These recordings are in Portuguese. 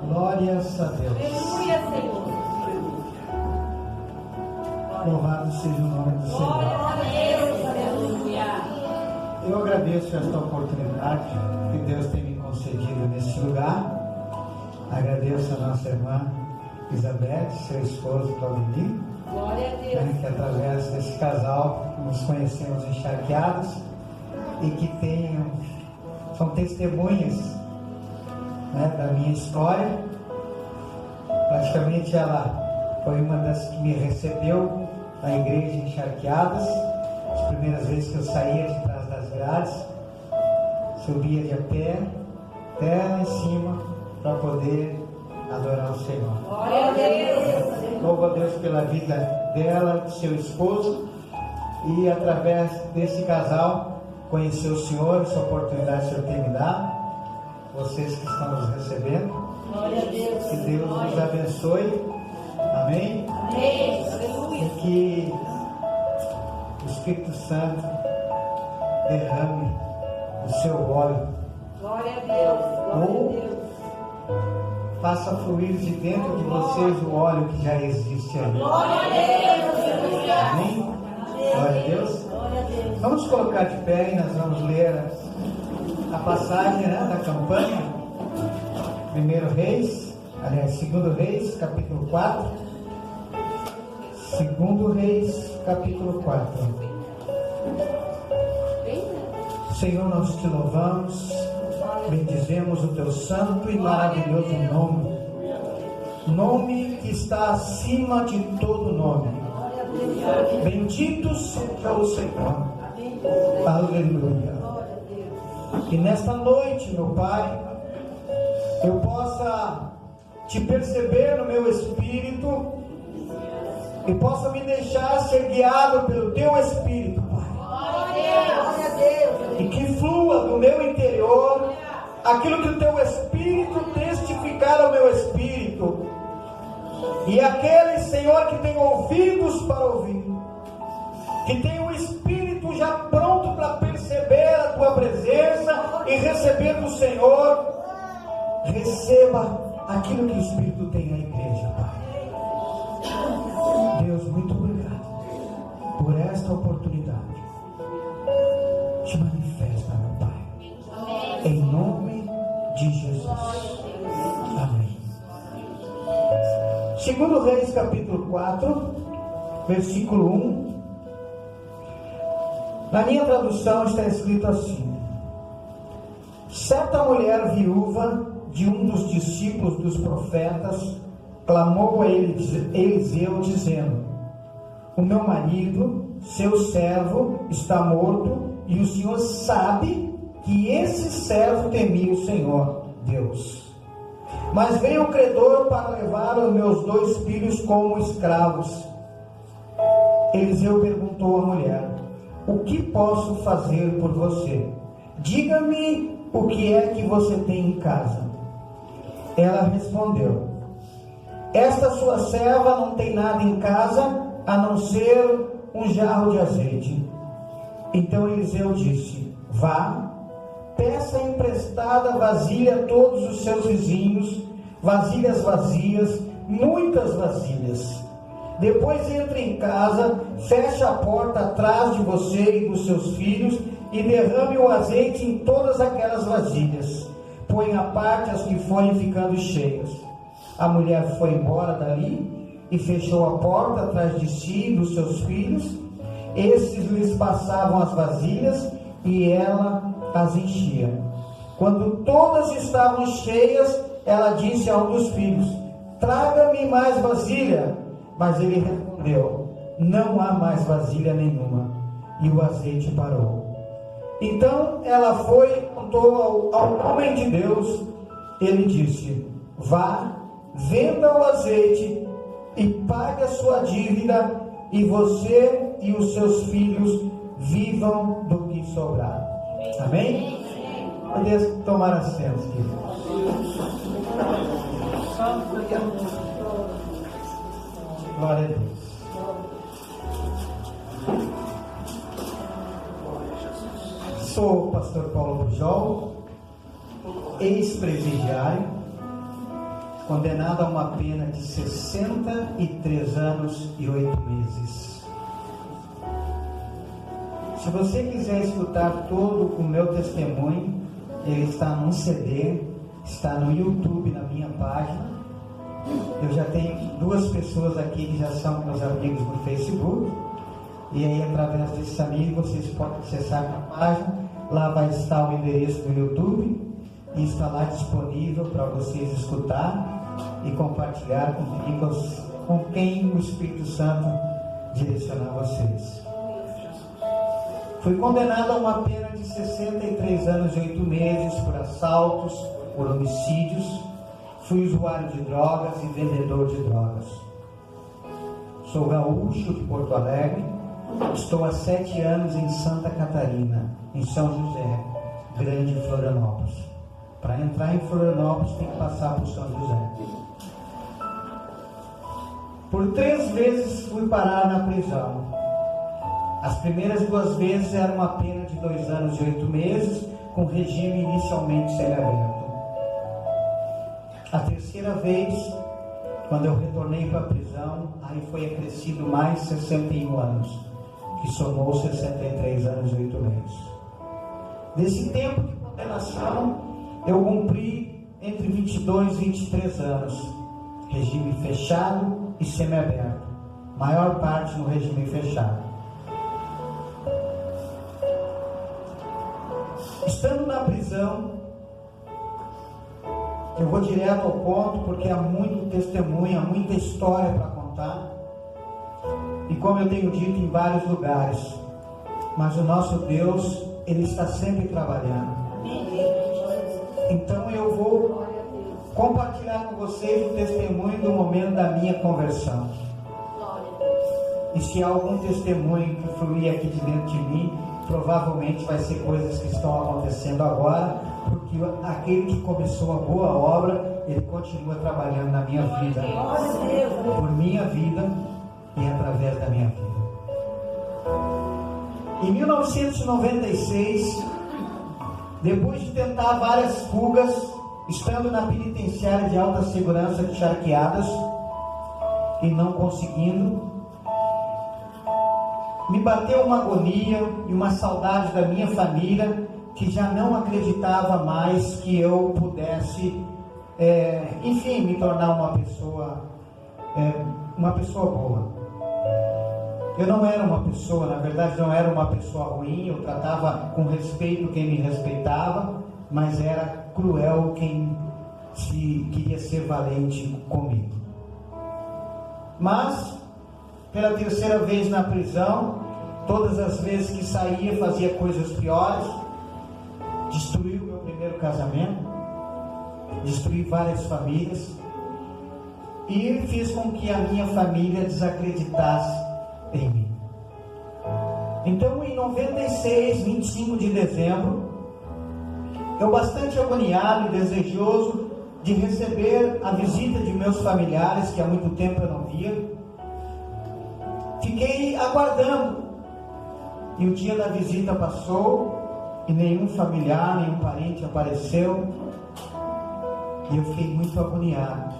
Glórias a Deus. Aleluia, Senhor. Louvado seja o nome do Senhor. Glória a Deus. Aleluia. Eu agradeço esta oportunidade que Deus tem me concedido nesse lugar. Agradeço a nossa irmã Isabel, seu esposo Claudemir, Glória a Deus. que através desse casal nos conhecemos encharqueados e que são testemunhas, né, da minha história. Praticamente ela foi uma das que me recebeu na igreja Encharqueadas. As primeiras vezes que eu saía de trás das grades, subia de a pé até lá em cima para poder adorar o Senhor. Glória a Deus. Louvo a Deus pela vida dela, do seu esposo, e através desse casal conhecer o Senhor, essa oportunidade que o Senhor tem me dado, vocês que estão nos recebendo. Glória a Deus. Que Deus nos abençoe. Amém? Amém. Aleluia. E que o Espírito Santo derrame o seu óleo, Glória a Deus. Glória a Deus. faça fluir de dentro de vocês o óleo que já existe ali. Glória a Deus. Aleluia. Amém? Glória a Deus. Glória a Deus. Vamos colocar de pé e nós vamos ler a passagem, né, da campanha. 2 Reis, capítulo 4. 2 Reis, capítulo 4. Senhor, nós te louvamos, bendizemos o teu santo e maravilhoso nome. Nome que está acima de todo nome. Bendito seja o Senhor. Aleluia. Que nesta noite, meu Pai, eu possa te perceber no meu espírito e possa me deixar ser guiado pelo teu espírito, Pai. Glória a Deus. E que flua do meu interior aquilo que o teu espírito testificar ao meu espírito. E aquele, Senhor, que tem ouvidos para ouvir, que tem o espírito já pronto para perceber a tua presença e receber do Senhor, receba aquilo que o Espírito tem na igreja, Pai. Deus, muito obrigado por esta oportunidade. Te manifesta, meu Pai. Em nome de Jesus. Amém. 2 Reis, capítulo 4, versículo 1. Na minha tradução está escrito assim: certa mulher viúva de um dos discípulos dos profetas clamou a Eliseu dizendo: o meu marido, seu servo, está morto, e o Senhor sabe que esse servo temia o Senhor Deus. Mas veio o credor para levar os meus 2 filhos como escravos. Eliseu perguntou à mulher: o que posso fazer por você? Diga-me o que é que você tem em casa. Ela respondeu: esta sua serva não tem nada em casa a não ser um jarro de azeite. Então Eliseu disse: vá, peça emprestada vasilha a todos os seus vizinhos, vasilhas vazias, muitas vasilhas. Depois entre em casa, feche a porta atrás de você e dos seus filhos e derrame o azeite em todas aquelas vasilhas. Põe à parte as que forem ficando cheias. A mulher foi embora dali e fechou a porta atrás de si e dos seus filhos. Estes lhes passavam as vasilhas e ela as enchia. Quando todas estavam cheias, ela disse a um dos filhos: traga-me mais vasilha. Mas ele respondeu: não há mais vasilha nenhuma. E o azeite parou. Então ela foi e contou ao homem de Deus. Ele disse: vá, venda o azeite e pague a sua dívida, e você e os seus filhos vivam do que sobrar. Amém? Podeis tomar assento, queridos. Glória a Deus. Sou o pastor Paulo Pujol, ex-presidiário, condenado a uma pena de 63 anos e 8 meses. Se você quiser escutar todo o meu testemunho, ele está num CD, está no YouTube, na minha página. Eu já tenho 2 pessoas aqui que já são meus amigos no Facebook. E aí, através desses amigos, vocês podem acessar a página. Lá vai estar o endereço do YouTube. E está lá disponível para vocês escutar e compartilhar com quem o Espírito Santo direcionar vocês. Fui condenado a uma pena de 63 anos e 8 meses por assaltos, por homicídios. Fui usuário de drogas e vendedor de drogas. Sou gaúcho de Porto Alegre. Estou há 7 anos em Santa Catarina, em São José, Grande Florianópolis. Para entrar em Florianópolis tem que passar por São José. Por 3 vezes fui parar na prisão. As primeiras 2 vezes era uma pena de 2 anos e 8 meses, com regime inicialmente semiaberto. A terceira vez, quando eu retornei para a prisão, aí foi acrescido mais 61 anos, que somou 63 anos e 8 meses. Desse tempo de condenação, eu cumpri entre 22 e 23 anos, regime fechado e semiaberto, maior parte no regime fechado. Estando na prisão, eu vou direto ao ponto, porque há muito testemunho, há muita história para contar. E como eu tenho dito em vários lugares, mas o nosso Deus, Ele está sempre trabalhando. Então eu vou compartilhar com vocês o testemunho do momento da minha conversão. E se há algum testemunho que fluir aqui de dentro de mim, provavelmente vai ser coisas que estão acontecendo agora, porque aquele que começou a boa obra, ele continua trabalhando na minha vida, por minha vida e através da minha vida. Em 1996, depois de tentar várias fugas, estando na penitenciária de alta segurança de Charqueadas e não conseguindo, me bateu uma agonia e uma saudade da minha família, que já não acreditava mais que eu pudesse, me tornar uma pessoa boa. Eu não era uma pessoa, na verdade não era uma pessoa ruim, eu tratava com respeito quem me respeitava, mas era cruel quem queria ser valente comigo. Mas, pela terceira vez na prisão, todas as vezes que saía fazia coisas piores, destruiu meu primeiro casamento, destruí várias famílias e fiz com que a minha família desacreditasse em mim. Então, em 96, 25 de dezembro, eu bastante agoniado e desejoso de receber a visita de meus familiares, que há muito tempo eu não via, fiquei aguardando. E o dia da visita passou e nenhum familiar, nenhum parente apareceu. E eu fiquei muito agoniado.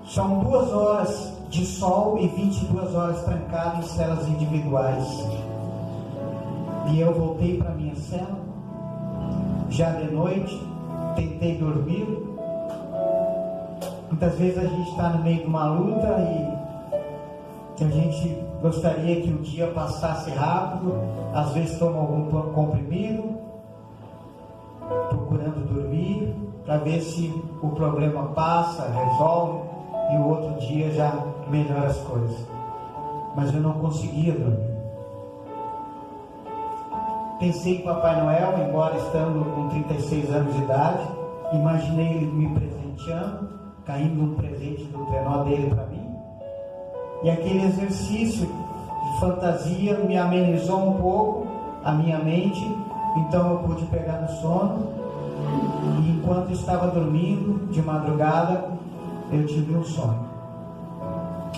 São 2 horas de sol e 22 horas trancado em celas individuais. E eu voltei para minha cela, já de noite, tentei dormir. Muitas vezes a gente está no meio de uma luta e a gente gostaria que o dia passasse rápido, às vezes toma algum comprimido, procurando dormir, para ver se o problema passa, resolve, e o outro dia já melhora as coisas. Mas eu não conseguia dormir. Pensei em Papai Noel, embora estando com 36 anos de idade, imaginei ele me presenteando, caindo um presente do trenó dele para mim. E aquele exercício de fantasia me amenizou um pouco a minha mente, então eu pude pegar no sono. E enquanto estava dormindo, de madrugada, eu tive um sonho.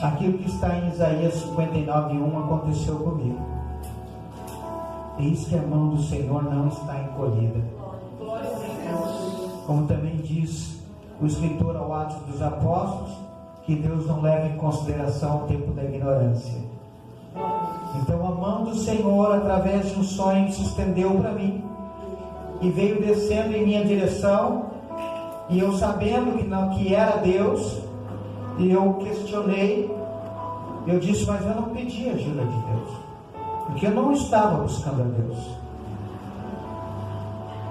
Aquilo que está em Isaías 59:1 aconteceu comigo. Eis que a mão do Senhor não está encolhida. como também diz o escritor ao Atos dos Apóstolos, que Deus não leva em consideração o tempo da ignorância. Então a mão do Senhor, através de um sonho, se estendeu para mim e veio descendo em minha direção, e eu, sabendo que era Deus, e eu questionei. Eu disse: mas eu não pedi ajuda de Deus, porque eu não estava buscando a Deus.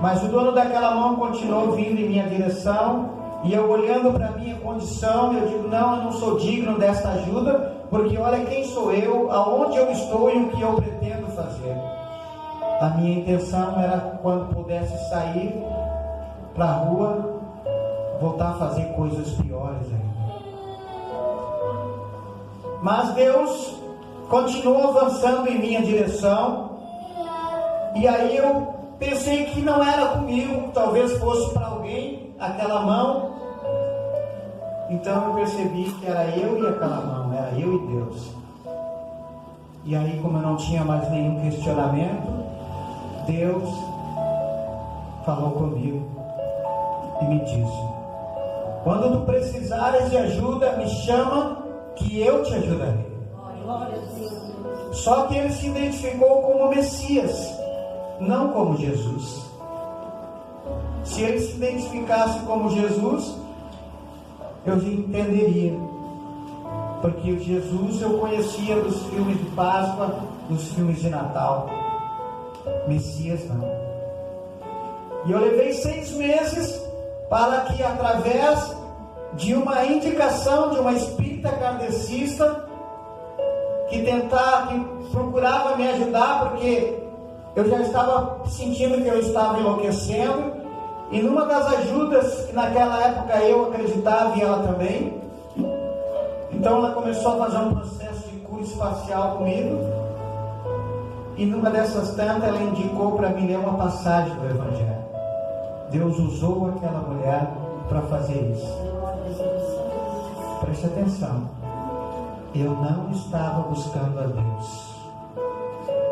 Mas o dono daquela mão continuou vindo em minha direção, e eu, olhando para a minha condição, eu digo: não, eu não sou digno desta ajuda, porque olha quem sou eu, aonde eu estou e o que eu pretendo fazer. A minha intenção era, quando pudesse sair para a rua, voltar a fazer coisas piores ainda. Mas Deus continuou avançando em minha direção, e aí eu pensei que não era comigo, talvez fosse para alguém aquela mão. Então eu percebi que era eu e aquela mão, era eu e Deus. E aí, como eu não tinha mais nenhum questionamento, Deus falou comigo e me disse: quando tu precisares de ajuda, me chama, que eu te ajudarei. Só que ele se identificou como Messias, não como Jesus. Se ele se identificasse como Jesus, eu entenderia, porque Jesus eu conhecia dos filmes de Páscoa, dos filmes de Natal. Messias não. E eu levei 6 meses para que, através de uma indicação de uma espírita kardecista que procurava me ajudar, porque eu já estava sentindo que eu estava enlouquecendo, e numa das ajudas que naquela época eu acreditava, e ela também, então ela começou a fazer um processo de cura espacial comigo, e numa dessas tantas ela indicou para mim ler uma passagem do Evangelho. Deus usou aquela mulher para fazer isso. Preste atenção, eu não estava buscando a Deus.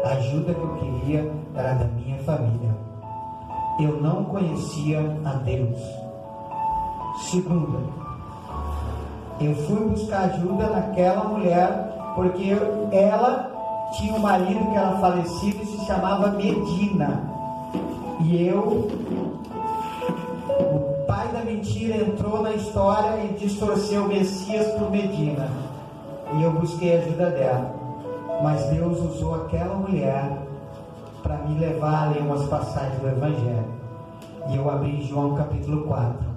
A ajuda que eu queria era da minha família. Eu não conhecia a Deus. Segunda, eu fui buscar ajuda naquela mulher porque ela tinha um marido que era falecido e se chamava Medina. E o pai da mentira entrou na história e distorceu o Messias por Medina. E eu busquei a ajuda dela. Mas Deus usou aquela mulher para me levar a ler umas passagens do Evangelho. E eu abri João capítulo 4.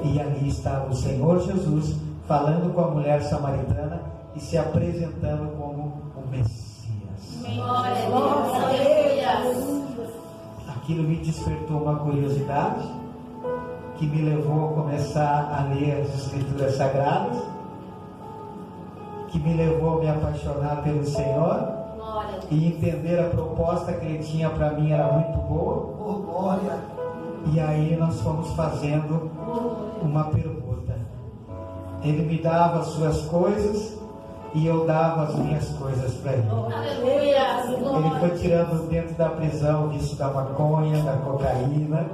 E ali estava o Senhor Jesus falando com a mulher samaritana e se apresentando como o Messias. Aquilo me despertou uma curiosidade que me levou a começar a ler as Escrituras Sagradas, que me levou a me apaixonar pelo Senhor e entender a proposta que Ele tinha para mim era muito boa. E aí nós fomos fazendo uma pergunta. Ele me dava as suas coisas e eu dava as minhas coisas para ele. Ele foi tirando dentro da prisão o vício da maconha, da cocaína,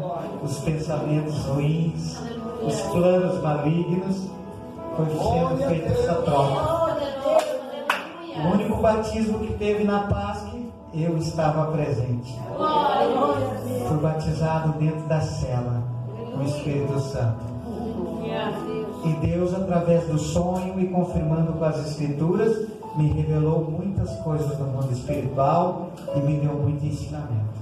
os pensamentos ruins, os planos malignos. Foi sendo feita essa troca. O único batismo que teve na Páscoa, eu estava presente. Fui batizado dentro da cela com o Espírito Santo. E Deus, através do sonho e confirmando com as Escrituras, me revelou muitas coisas no mundo espiritual e me deu muito ensinamento.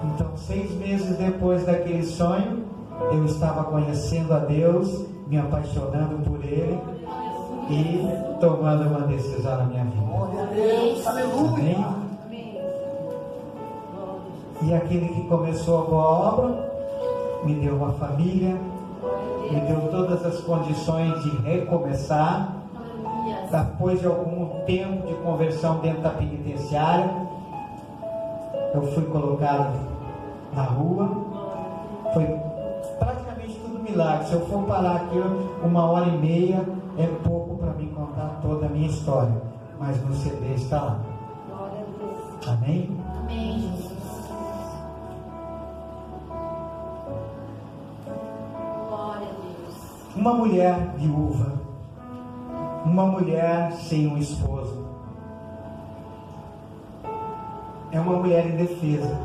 Então, 6 meses depois daquele sonho, eu estava conhecendo a Deus, me apaixonando por Ele e tomando uma decisão na minha vida. Amém? E aquele que começou a boa obra me deu uma família, me deu todas as condições de recomeçar. Depois de algum tempo de conversão dentro da penitenciária, eu fui colocado na rua. Foi praticamente tudo milagre. Se eu for parar aqui 1h30, é pouco para mim contar toda a minha história, mas no CD está lá. Amém? Amém. Uma mulher viúva, uma mulher sem um esposo, é uma mulher indefesa.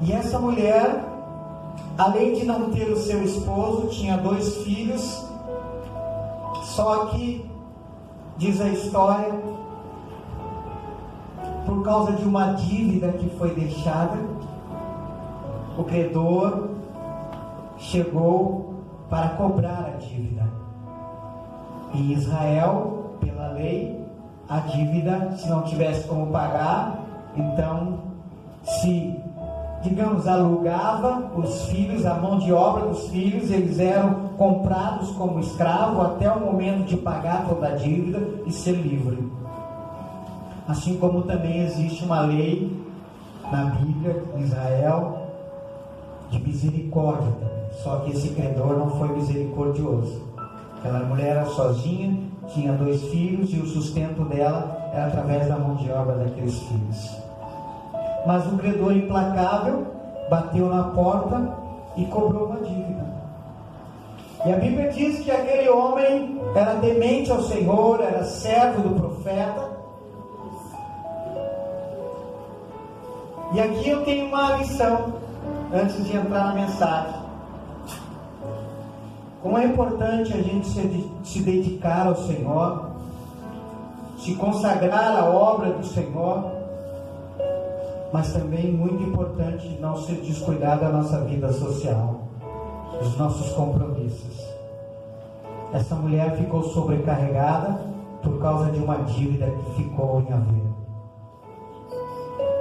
E essa mulher, além de não ter o seu esposo, tinha 2 filhos. Só que, diz a história, por causa de uma dívida que foi deixada, o credor chegou para cobrar a dívida. Em Israel, pela lei, a dívida, se não tivesse como pagar, então se, digamos, alugava os filhos, a mão de obra dos filhos, eles eram comprados como escravo até o momento de pagar toda a dívida e ser livre. Assim como também existe uma lei na Bíblia, em Israel, de misericórdia também. Só que esse credor não foi misericordioso. Aquela mulher era sozinha, tinha 2 filhos e o sustento dela era através da mão de obra daqueles filhos. Mas o credor implacável bateu na porta e cobrou uma dívida. E a Bíblia diz que aquele homem era temente ao Senhor, era servo do profeta. E aqui eu tenho uma lição, antes de entrar na mensagem. Como é importante a gente se dedicar ao Senhor, se consagrar à obra do Senhor, mas também muito importante não ser descuidar da nossa vida social, dos nossos compromissos. Essa mulher ficou sobrecarregada por causa de uma dívida que ficou em haver.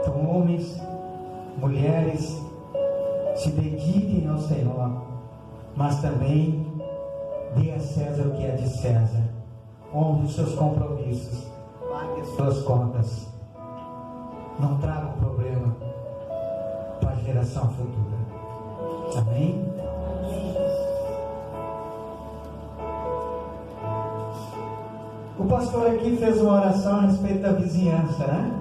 Então, homens, mulheres, se dediquem ao Senhor, mas também dê a César o que é de César. Honre os seus compromissos, pague as suas contas. Não traga um problema para a geração futura. Amém? O pastor aqui fez uma oração a respeito da vizinhança, né?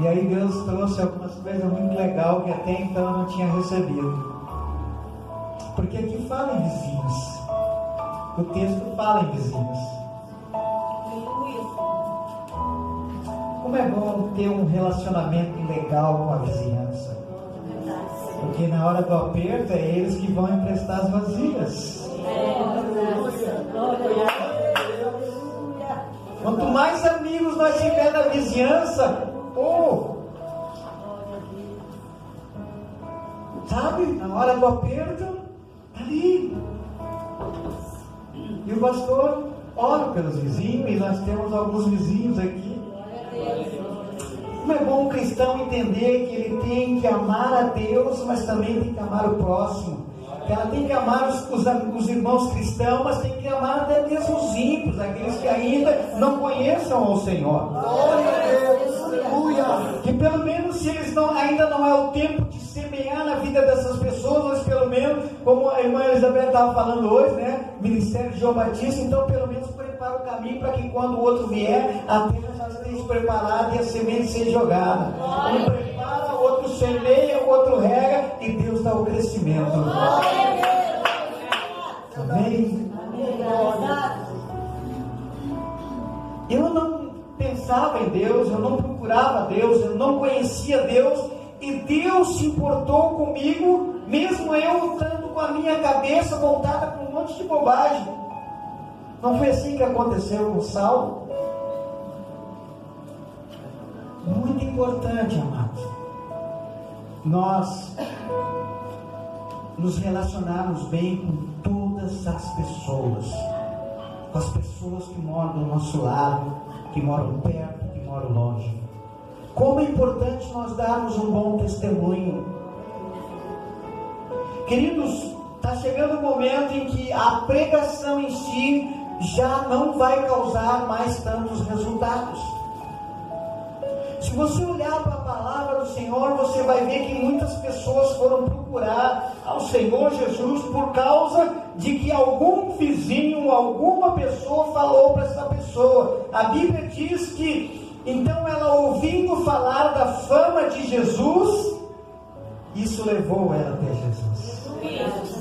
E aí Deus trouxe algumas coisas muito legais que até então eu não tinha recebido. Porque aqui fala em vizinhos. O texto fala em vizinhos. Como é bom ter um relacionamento legal com a vizinhança. Porque na hora do aperto é eles que vão emprestar as vasilhas. Quanto mais amigos nós tivermos na vizinhança, sabe, na hora do aperto, ali. E o pastor ora pelos vizinhos, e nós temos alguns vizinhos aqui. Como é bom o cristão entender que ele tem que amar a Deus, mas também tem que amar o próximo. Ela tem que amar os irmãos cristãos, mas tem que amar até mesmo os ímpios, aqueles que ainda não conheçam ao Senhor. Glória a Deus, aleluia. Que pelo menos se eles ainda não é o tempo de semear na vida dessas pessoas, mas pelo menos, como a irmã Elizabeth estava falando hoje, né? Ministério de João Batista, então pelo menos prepara o caminho para que quando o outro vier, a terra já esteja preparada e a semente seja jogada. Um prepara, o outro semeia, o outro rega e Deus dá o crescimento. Amém? Eu não pensava em Deus, eu não procurava Deus, eu não conhecia Deus, e Deus se importou comigo, mesmo eu estando com a minha cabeça voltada para um monte de bobagem. Não foi assim que aconteceu com Saulo? Muito importante, amados, nós nos relacionarmos bem com todas as pessoas, com as pessoas que moram do nosso lado, que moram perto, que moram longe. Como é importante nós darmos um bom testemunho. Queridos, está chegando o momento em que a pregação em si já não vai causar mais tantos resultados. Se você olhar para a palavra do Senhor, você vai ver que muitas pessoas foram procurar ao Senhor Jesus por causa de que algum vizinho, alguma pessoa falou para essa pessoa. A Bíblia diz que então ela, ouvindo falar da fama de Jesus, Isso levou ela até Jesus.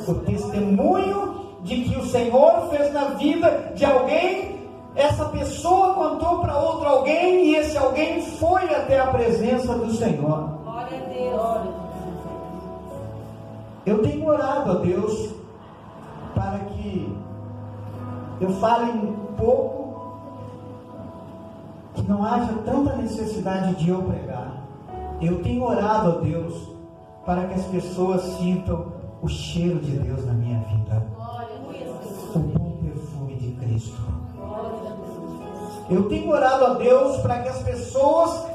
O testemunho de que o Senhor fez na vida de alguém, essa pessoa contou para outro alguém, e esse alguém foi até a presença do Senhor. Glória a Deus. Eu tenho orado a Deus para que eu fale um pouco, que não haja tanta necessidade de eu pregar. Eu tenho orado a Deus para que as pessoas sintam o cheiro de Deus na minha vida, o bom perfume de Cristo. Eu tenho orado a Deus para que as pessoas,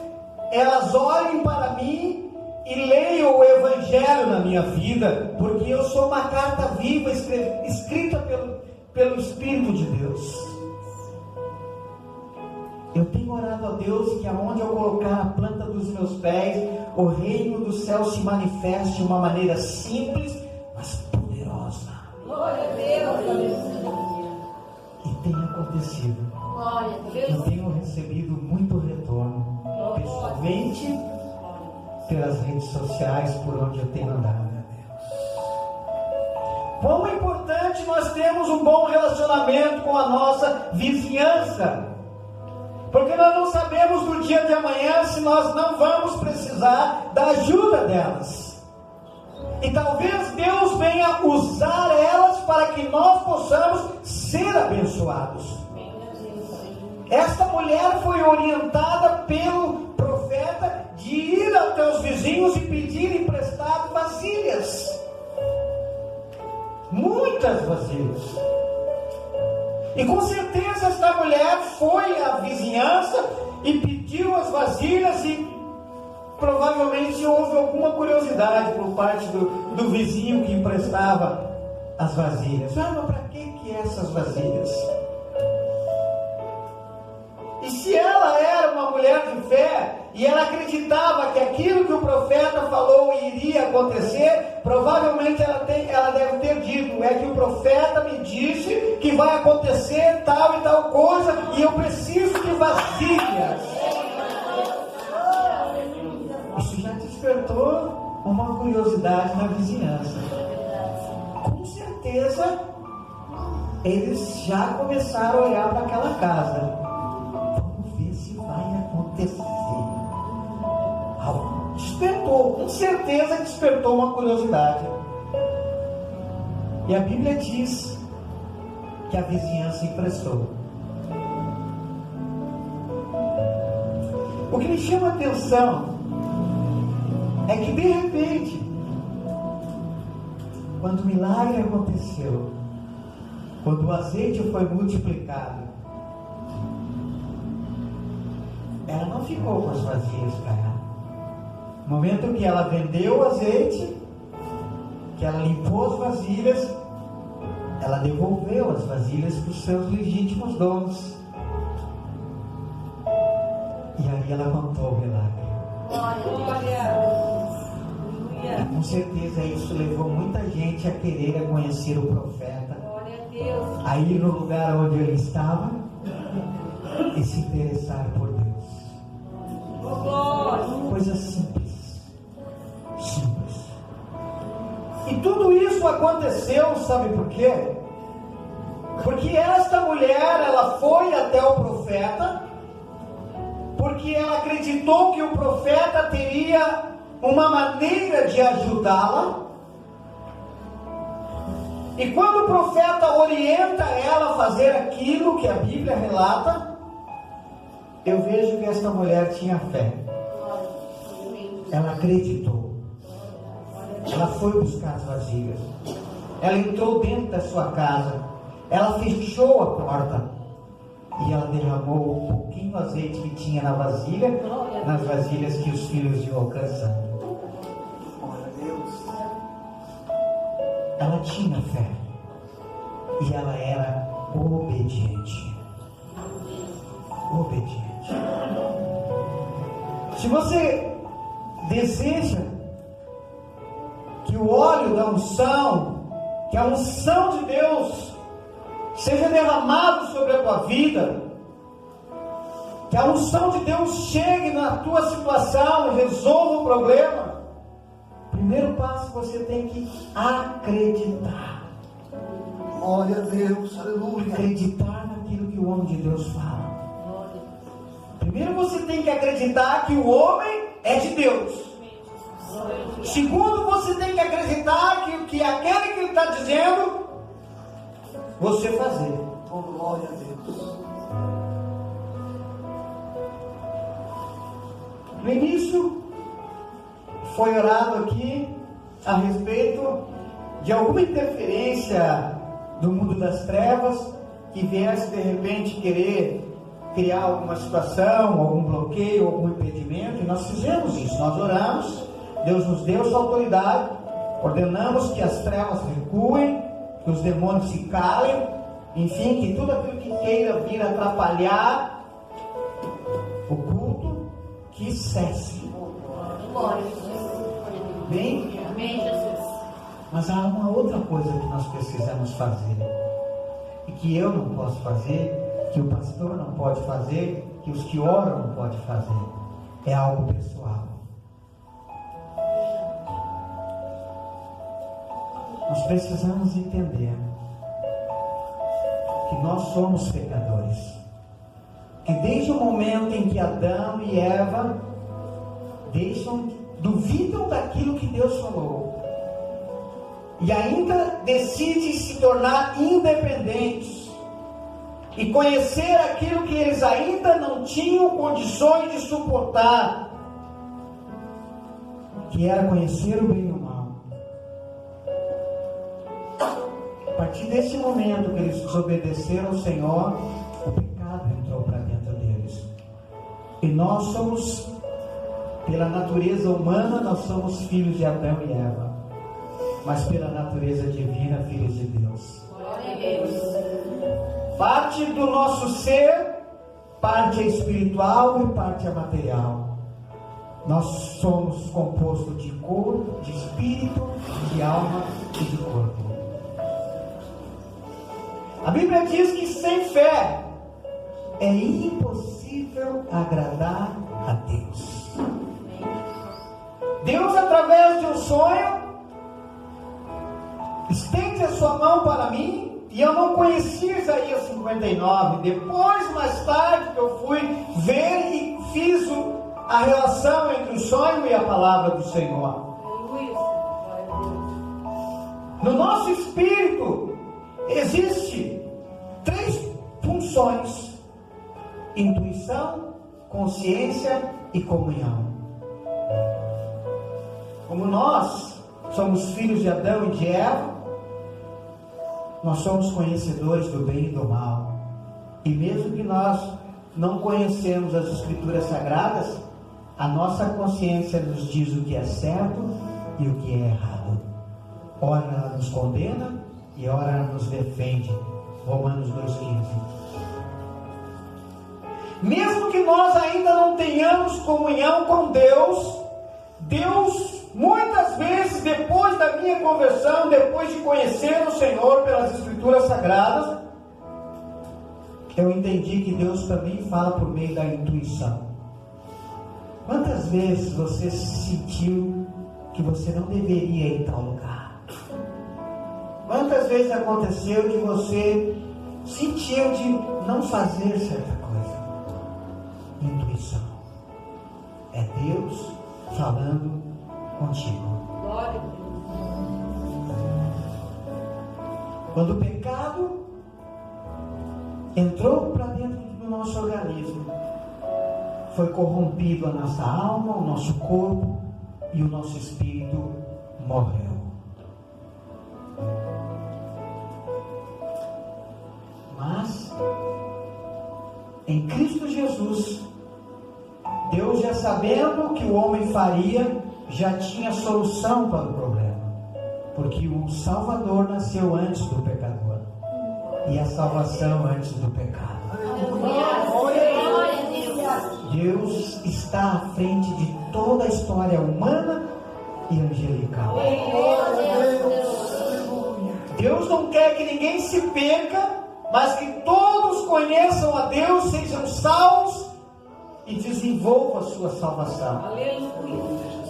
elas olhem para mim e leiam o Evangelho na minha vida, porque eu sou uma carta viva escrita pelo Espírito de Deus. Eu tenho orado a Deus que aonde eu colocar a planta dos meus pés, o reino do céu se manifeste de uma maneira simples, mas poderosa. Glória a Deus. E tem acontecido. Glória a Eu Deus. tenho recebido muito retorno, pessoalmente, pelas redes sociais, por onde eu tenho andado. Quão é importante nós termos um bom relacionamento com a nossa vizinhança, porque nós não sabemos no dia de amanhã se nós não vamos precisar da ajuda delas. E talvez Deus venha usar elas para que nós possamos ser abençoados. Esta mulher foi orientada pelo profeta de ir até os vizinhos e pedir emprestado vasilhas. Muitas vasilhas. E com certeza esta mulher foi à vizinhança e pediu as vasilhas, e provavelmente houve alguma curiosidade por parte do vizinho que emprestava as vasilhas. Ah, mas para que essas vasilhas? E se ela era uma mulher de fé e ela acreditava que aquilo que o profeta falou iria acontecer, provavelmente ela deve ter dito: é que o profeta me disse que vai acontecer tal e tal coisa, e eu preciso de vasilhas. Isso já despertou uma curiosidade na vizinhança. Com certeza eles já começaram a olhar para aquela casa. Vai acontecer. Despertou, com certeza despertou uma curiosidade. E a Bíblia diz que a vizinhança emprestou. O que me chama a atenção é que de repente, quando o milagre aconteceu, quando o azeite foi multiplicado, ela não ficou com as vasilhas para ela. No momento que ela vendeu o azeite, que ela limpou as vasilhas, ela devolveu as vasilhas para os seus legítimos donos. E aí ela contou o milagre. E com certeza isso levou muita gente a querer conhecer o profeta, a ir no lugar onde ele estava e se interessar por Deus. Coisa simples. E tudo isso aconteceu, sabe por quê? Porque esta mulher, ela foi até o profeta, porque ela acreditou que o profeta teria uma maneira de ajudá-la. E quando o profeta orienta ela a fazer aquilo que a Bíblia relata, eu vejo que esta mulher tinha fé. Ela acreditou. Ela foi buscar as vasilhas. Ela entrou dentro da sua casa. Ela fechou a porta. E ela derramou um pouquinho de azeite que tinha na vasilha, nas vasilhas que os filhos iam alcançando. Ela tinha fé. E ela era obediente. Obediente. Se você deseja que o óleo da unção, que a unção de Deus seja derramado sobre a tua vida, que a unção de Deus chegue na tua situação e resolva o problema, primeiro passo, você tem que acreditar. Glória a Deus, aleluia. Acreditar naquilo que o homem de Deus fala. Primeiro você tem que acreditar que o homem é de Deus. Segundo, você tem que acreditar que aquele que ele está dizendo, você fazer. Oh, glória a Deus. No início, foi orado aqui a respeito de alguma interferência do mundo das trevas que viesse de repente querer criar alguma situação, algum bloqueio, algum impedimento, e nós fizemos isso. Nós oramos, Deus nos deu essa autoridade, ordenamos que as trevas recuem, que os demônios se calem, enfim, que tudo aquilo que queira vir atrapalhar o culto, que cesse. Glória. Bem? Amém, Jesus. Mas há uma outra coisa que nós precisamos fazer, e que eu não posso fazer, que o pastor não pode fazer, que os que oram não podem fazer. É algo pessoal. Nós precisamos entender que nós somos pecadores. Que desde o momento em que Adão e Eva duvidam daquilo que Deus falou, e ainda decidem se tornar independentes, e conhecer aquilo que eles ainda não tinham condições de suportar, que era conhecer o bem e o mal. A partir desse momento que eles desobedeceram ao Senhor, o pecado entrou para dentro deles. E nós somos, pela natureza humana, nós somos filhos de Adão e Eva, mas pela natureza divina, filhos de Deus. Glória a Deus. Parte do nosso ser, parte é espiritual e parte é material. Nós somos compostos de corpo, de espírito, de alma e de corpo. A Bíblia diz que sem fé é impossível agradar a Deus. Deus, através de um sonho, estende a sua mão para mim. E eu não conhecia Isaías 59. Depois, mais tarde, que eu fui ver e fiz a relação entre o sonho e a palavra do Senhor. No nosso espírito existe 3 funções: intuição, consciência e comunhão. Como nós somos filhos de Adão e de Eva, nós somos conhecedores do bem e do mal. E mesmo que nós não conhecemos as Escrituras Sagradas, a nossa consciência nos diz o que é certo e o que é errado. Ora ela nos condena e ora ela nos defende. Romanos 2,15. Mesmo que nós ainda não tenhamos comunhão com Deus, muitas vezes, depois da minha conversão, depois de conhecer o Senhor pelas Escrituras Sagradas, eu entendi que Deus também fala por meio da intuição. Quantas vezes você sentiu que você não deveria ir em tal lugar? Quantas vezes aconteceu que você sentiu de não fazer certa coisa? Intuição. É Deus falando contigo. Glória a Deus. Quando o pecado entrou para dentro do nosso organismo, foi corrompido a nossa alma, o nosso corpo, e o nosso espírito morreu. Mas em Cristo Jesus, Deus, já sabendo o que o homem faria, já tinha solução para o problema, porque o Salvador nasceu antes do pecador, e a salvação antes do pecado. Deus está à frente de toda a história humana e angelical. Deus não quer que ninguém se perca, mas que todos conheçam a Deus, sejam salvos e desenvolvam a sua salvação. Aleluia.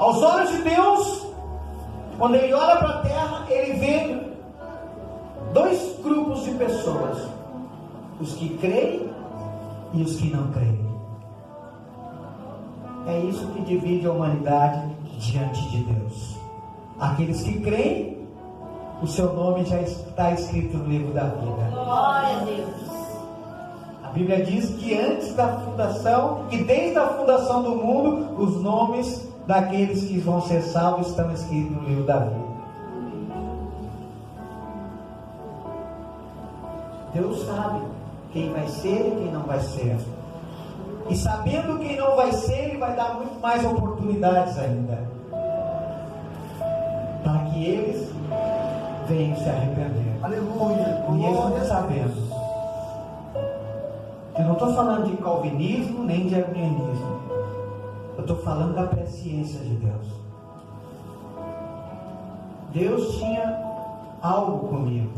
Aos olhos de Deus, quando Ele olha para a terra, Ele vê dois grupos de pessoas: os que creem e os que não creem. É isso que divide a humanidade diante de Deus. Aqueles que creem, o seu nome já está escrito no livro da vida. Glória a Deus. A Bíblia diz que antes da fundação, que desde a fundação do mundo, os nomes daqueles que vão ser salvos estão escritos no livro da vida. Deus sabe quem vai ser e quem não vai ser. E sabendo quem não vai ser, Ele vai dar muito mais oportunidades ainda, para que eles venham se arrepender. Aleluia. E eles Glória não a sabendo. Deus. Eu não estou falando de calvinismo nem de arminianismo. Eu estou falando da presciência de Deus. Deus tinha algo comigo,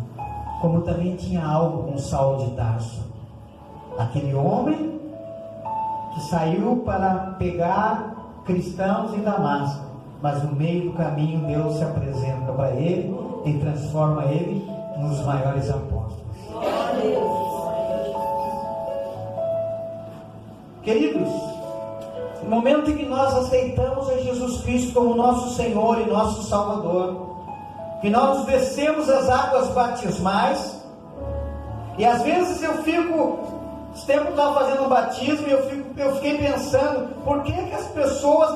como também tinha algo com Saulo de Tarso, aquele homem que saiu para pegar cristãos em Damasco, mas no meio do caminho Deus se apresenta para ele e transforma ele um dos maiores apóstolos. Glória a Deus. Queridos, no momento em que nós aceitamos a Jesus Cristo como nosso Senhor e nosso Salvador, que nós descemos as águas batismais, e às vezes eu fico, esse tempo eu estava fazendo um batismo e eu fiquei pensando, por que as pessoas